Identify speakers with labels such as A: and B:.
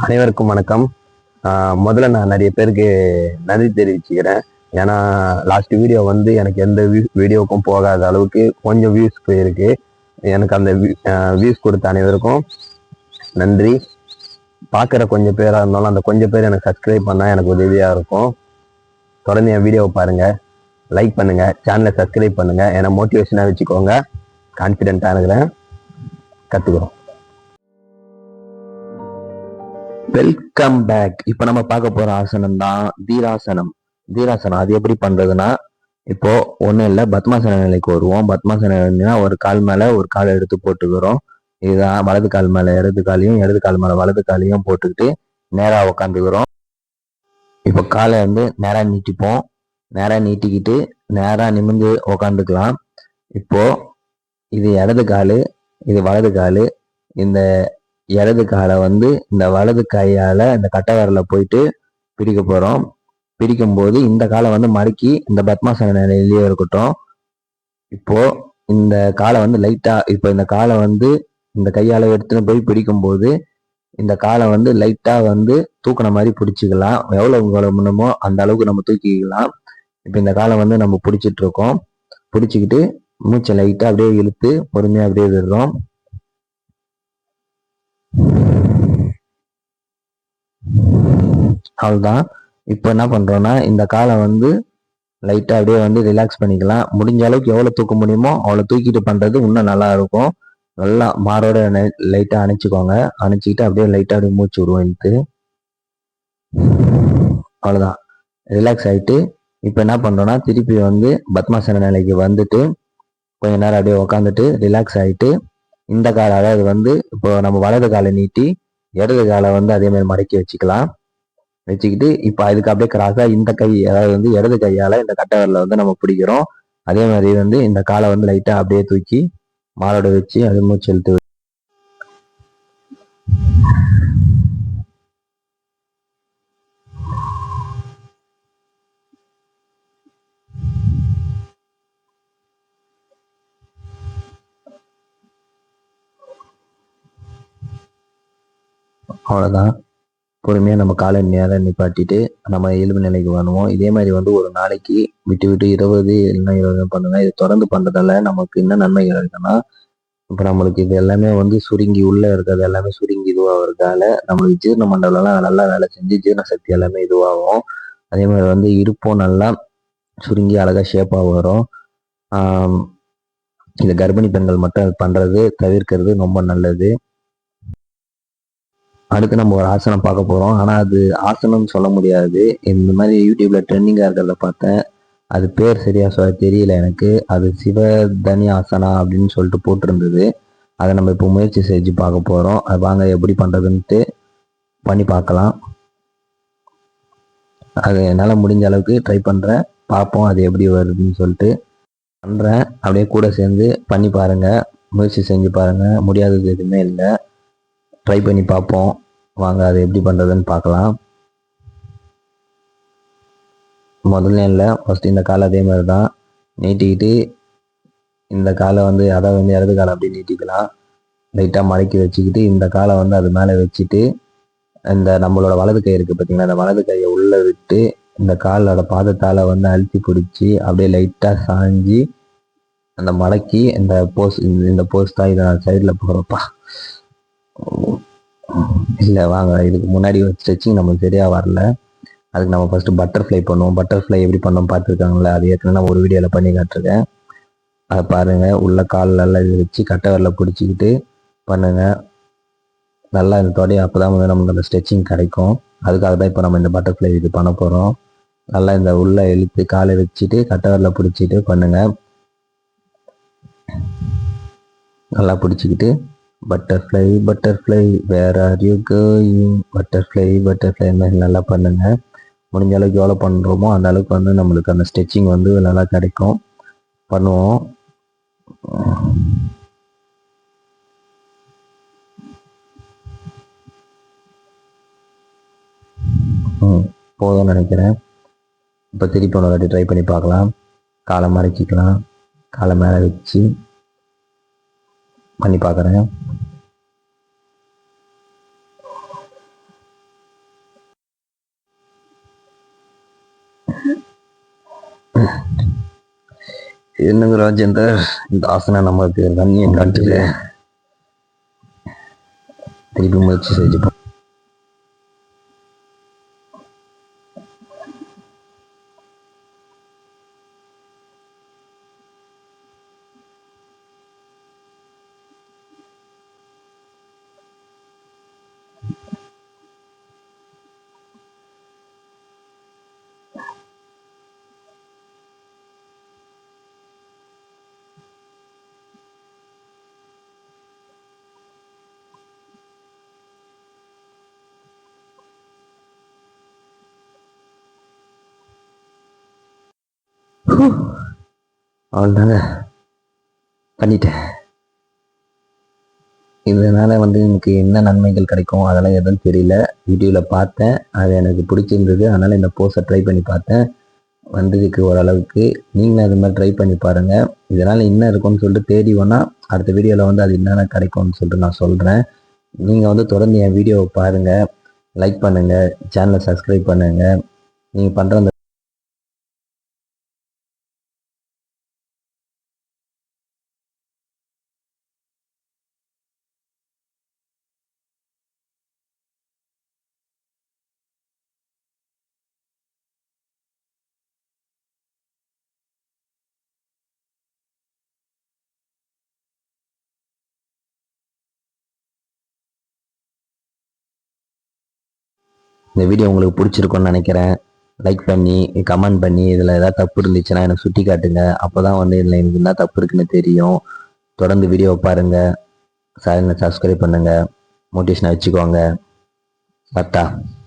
A: அனைவருக்கும் வணக்கம். முதல்ல நான் நிறைய பேருக்கு நன்றி தெரிவிச்சுக்கிறேன். ஏன்னா லாஸ்ட் வீடியோ வந்து எனக்கு எந்த வீடியோவுக்கும் போகாத அளவுக்கு கொஞ்சம் வியூஸ் போயிருக்கு. எனக்கு அந்த வியூஸ் கொடுத்த அனைவருக்கும் நன்றி. பார்க்குற கொஞ்சம் பேராக இருந்தாலும் அந்த கொஞ்சம் பேர் எனக்கு சப்ஸ்கிரைப் பண்ணால் எனக்கு உதவியாக இருக்கும். தொடர்ந்து என் வீடியோவை பாருங்கள், லைக் பண்ணுங்கள், சேனலை சப்ஸ்கிரைப் பண்ணுங்கள். ஏன்னா மோட்டிவேஷனாக வச்சுக்கோங்க. கான்ஃபிடென்ட்டாக இருக்கிறேன், கற்றுக்குறோம். Welcome back. இப்போ நம்ம பார்க்க போற ஆசனம் தான் தீராசனம். தீராசனம் அது எப்படி பண்றதுன்னா, இப்போ ஒன்றும் இல்லை, பத்மாசன நிலைக்கு வருவோம். பத்மாசன நிலைனா ஒரு கால் மேல ஒரு கால் எடுத்து போட்டுக்கிறோம். இதுதான் வலது கால் மேல இடது காலையும், இடது கால் மேல வலது காலையும் போட்டுக்கிட்டு நேரா உக்காந்துக்கிறோம். இப்போ காலை வந்து நேரா நீட்டிப்போம். நேரா நீட்டிக்கிட்டு நேரா நிமிர்ந்து உக்காந்துக்கலாம். இப்போ இது இடது காலு, இது வலது காலு. இந்த இடது காலை வந்து இந்த வலது கையால இந்த கட்டை விரல போயிட்டு பிடிக்க போறோம். பிடிக்கும் போது இந்த காலை வந்து மடக்கி இந்த பத்மாசன நிலையிலேயே இருக்கட்டும். இப்போ இந்த காலை வந்து லைட்டா, இப்போ இந்த காலை வந்து இந்த கையால எடுத்துன்னு போய் பிடிக்கும் போது இந்த காலை வந்து லைட்டா வந்து தூக்கின மாதிரி பிடிச்சிக்கலாம். எவ்வளவு முடியுமோ அந்த அளவுக்கு நம்ம தூக்கிக்கலாம். இப்போ இந்த காலை வந்து நம்ம பிடிச்சிட்டு இருக்கோம். பிடிச்சிக்கிட்டு மூச்சை லைட்டா அப்படியே இழுத்து பொறுமையா அப்படியே விடுறோம். அவ்வளோதான். இப்போ என்ன பண்றோம்னா, இந்த காலை வந்து லைட்டா அப்படியே வந்து ரிலாக்ஸ் பண்ணிக்கலாம். முடிஞ்ச அளவுக்கு எவ்வளவு தூக்க முடியுமோ அவ்வளோ தூக்கிட்டு பண்றது இன்னும் நல்லா இருக்கும். நல்லா மாரோட லைட்டா அணைச்சிக்கோங்க. அணைச்சிக்கிட்டு அப்படியே லைட்டா அப்படியே மூச்சு விடுவோம் இழுத்து. அவ்வளோதான், ரிலாக்ஸ் ஆயிட்டு இப்போ என்ன பண்றோம்னா, திருப்பி வந்து பத்மாசன நிலைக்கு வந்துட்டு கொஞ்ச நேரம் அப்படியே உக்காந்துட்டு ரிலாக்ஸ் ஆயிட்டு இந்த காலை, அதாவது வந்து இப்போ நம்ம வலது காலை நீட்டி இடது காலை வந்து அதே மாதிரி மடக்கி வச்சுக்கலாம். வச்சுக்கிட்டு இப்போ அதுக்கு அப்படியே கிராஸா இந்த கை, அதாவது வந்து இடது கையால இந்த கட்டை விரல வந்து நம்ம பிடிக்கிறோம். அதே மாதிரி வந்து இந்த காலை வந்து லைட்டா அப்படியே தூக்கி மாரோட வச்சு அது மூச்சு இழுத்து. அவ்வளோதான். பொறுமையாக நம்ம காலை நேரம் நிப்பாட்டிட்டு நம்ம இயல்பு நிலைக்கு வருவோம். இதே மாதிரி வந்து ஒரு நாளைக்கு விட்டு விட்டு 20 இல்லைன்னா 20 பண்ணுங்க. இது தொடர்ந்து பண்றதால நமக்கு என்ன நன்மைகள் இருக்குன்னா, இப்போ நம்மளுக்கு இது எல்லாமே வந்து சுருங்கி உள்ள இருக்கிறது எல்லாமே சுருங்கி இதுவாகிறதால நம்மளுக்கு ஜீரண மண்டலம்லாம் நல்லா வேலை செஞ்சு ஜீரண சக்தி எல்லாமே இதுவாகும். அதே மாதிரி வந்து இருப்பும் நல்லா சுருங்கி அழகா ஷேப்பாக வரும். இது கர்ப்பிணி பெண்கள் மட்டும் பண்றது தவிர்க்கிறது ரொம்ப நல்லது. அடுத்து நம்ம ஒரு ஆசனம் பார்க்க போறோம். ஆனா அது ஆசனம்னு சொல்ல முடியாது. இந்த மாதிரி யூடியூப்ல ட்ரெண்டிங்கா இருக்கிறத பார்த்தேன். அது பேர் சரியா சொல்ல தெரியல எனக்கு. அது சிவதனி ஆசனா அப்படின்னு சொல்லிட்டு போட்டிருந்தது. அதை நம்ம இப்போ முயற்சி செஞ்சு பார்க்க போறோம். அது வாங்க எப்படி பண்றதுன்ட்டு பண்ணி பார்க்கலாம். அது என்னால் முடிஞ்ச அளவுக்கு ட்ரை பண்றேன், பார்ப்போம் அது எப்படி வருதுன்னு சொல்லிட்டு. பண்றேன், அப்படியே கூட சேர்ந்து பண்ணி பாருங்க, முயற்சி செஞ்சு பாருங்க. முடியாதது எதுவுமே இல்லை, ட்ரை பண்ணி பார்ப்போம். வாங்க அது எப்படி பண்ணுறதுன்னு பார்க்கலாம். முதல்ல இல்லை, ஃபஸ்ட்டு இந்த காலை அதே மாதிரி தான் நீட்டிக்கிட்டு இந்த காலை வந்து, அதாவது வந்து இடது காலை அப்படி நீட்டிக்கலாம். லைட்டாக மடக்கி வச்சுக்கிட்டு இந்த காலை வந்து அது மேலே வச்சுட்டு இந்த நம்மளோட வலது கை இருக்குது பார்த்தீங்களா, அந்த வலது கையை உள்ளே விட்டு இந்த காலோட பாதத்தால் வந்து அழுத்தி பிடிச்சி அப்படியே லைட்டாக சாஞ்சி அந்த மடக்கி இந்த போஸ் தான். இதை நான் சைடில் போகிறப்பா இல்லை, வாங்க இதுக்கு முன்னாடி ஸ்ட்ரெச்சிங் நமக்கு சரியாக வரல. அதுக்கு நம்ம ஃபஸ்ட்டு பட்டர்ஃப்ளை பண்ணுவோம். பட்டர்ஃப்ளை எப்படி பண்ணோம் பார்த்துருக்காங்களே, அது ஏற்கனவே நான் ஒரு வீடியோவில் பண்ணி காட்டுருக்கேன், அதை பாருங்கள். உள்ள கால் நல்லா இது வச்சு கட்டை வரல பிடிச்சிக்கிட்டு பண்ணுங்கள். நல்லா இந்த தொடையை, அப்போ தான் வந்து நமக்கு அந்த ஸ்ட்ரெச்சிங் கிடைக்கும். அதுக்காக தான் இப்போ நம்ம இந்த பட்டர்ஃப்ளை இது பண்ண போகிறோம். நல்லா இந்த உள்ள இழுத்து காலை வச்சுட்டு கட்டை வரல பிடிச்சிட்டு பண்ணுங்கள். நல்லா பிடிச்சிக்கிட்டு butterfly butterfly where are you going, butterfly butterfly மாதிரி நல்லா பண்ணுங்க. முடிஞ்ச அளவுக்கு எவ்வளோ பண்ணுறோமோ அந்த அளவுக்கு வந்து நம்மளுக்கு அந்த ஸ்ட்ரெச்சிங் வந்து நல்லா கிடைக்கும். பண்ணுவோம். போதும்னு நினைக்கிறேன். இப்போ திருப்பி ஒன்று வாட்டி ட்ரை பண்ணி பார்க்கலாம். காலை மடக்கிக்கலாம், காலை மேலே வச்சு பண்ணி பார்க்குறேன். என்னங்க ராஜேந்தர், இந்த ஆசனம் நமக்கு கண்ணியை காட்டுது. திருப்பி முயற்சி செஞ்சு அவ்வளோதாங்க, பண்ணிட்டேன். இதனால எனக்கு என்ன நன்மைகள் கிடைக்கும் அதெல்லாம் எதுவும் தெரியல. வீடியோவில் பார்த்தேன், அது எனக்கு பிடிச்சிருந்தது, அதனால் இந்த போஸை ட்ரை பண்ணி பார்த்தேன். வந்ததுக்கு ஓரளவுக்கு நீங்களும் அது மாதிரி ட்ரை பண்ணி பாருங்கள். இதனால் என்ன இருக்கும்னு சொல்லிட்டு தேடி வேணால் அடுத்த வீடியோவில் அது என்னென்ன கிடைக்கும்னு சொல்லிட்டு நான் சொல்கிறேன். நீங்கள் தொடர்ந்து என் வீடியோவை பாருங்கள், லைக் பண்ணுங்கள், சேனலை சப்ஸ்கிரைப் பண்ணுங்கள். நீங்கள் பண்ணுற அந்த இந்த வீடியோ உங்களுக்கு பிடிச்சிருக்கும்னு நினைக்கிறேன். லைக் பண்ணி கமெண்ட் பண்ணி இதில் ஏதாவது தப்பு இருந்துச்சுன்னா எனக்கு சுட்டி காட்டுங்க. அப்போ தான் இதில் எனக்கு என்ன தப்பு இருக்குன்னு தெரியும். தொடர்ந்து வீடியோவை பாருங்கள், சேனலை சப்ஸ்கிரைப் பண்ணுங்கள், மோட்டிவேஷனை வச்சுக்கோங்க. பத்தா.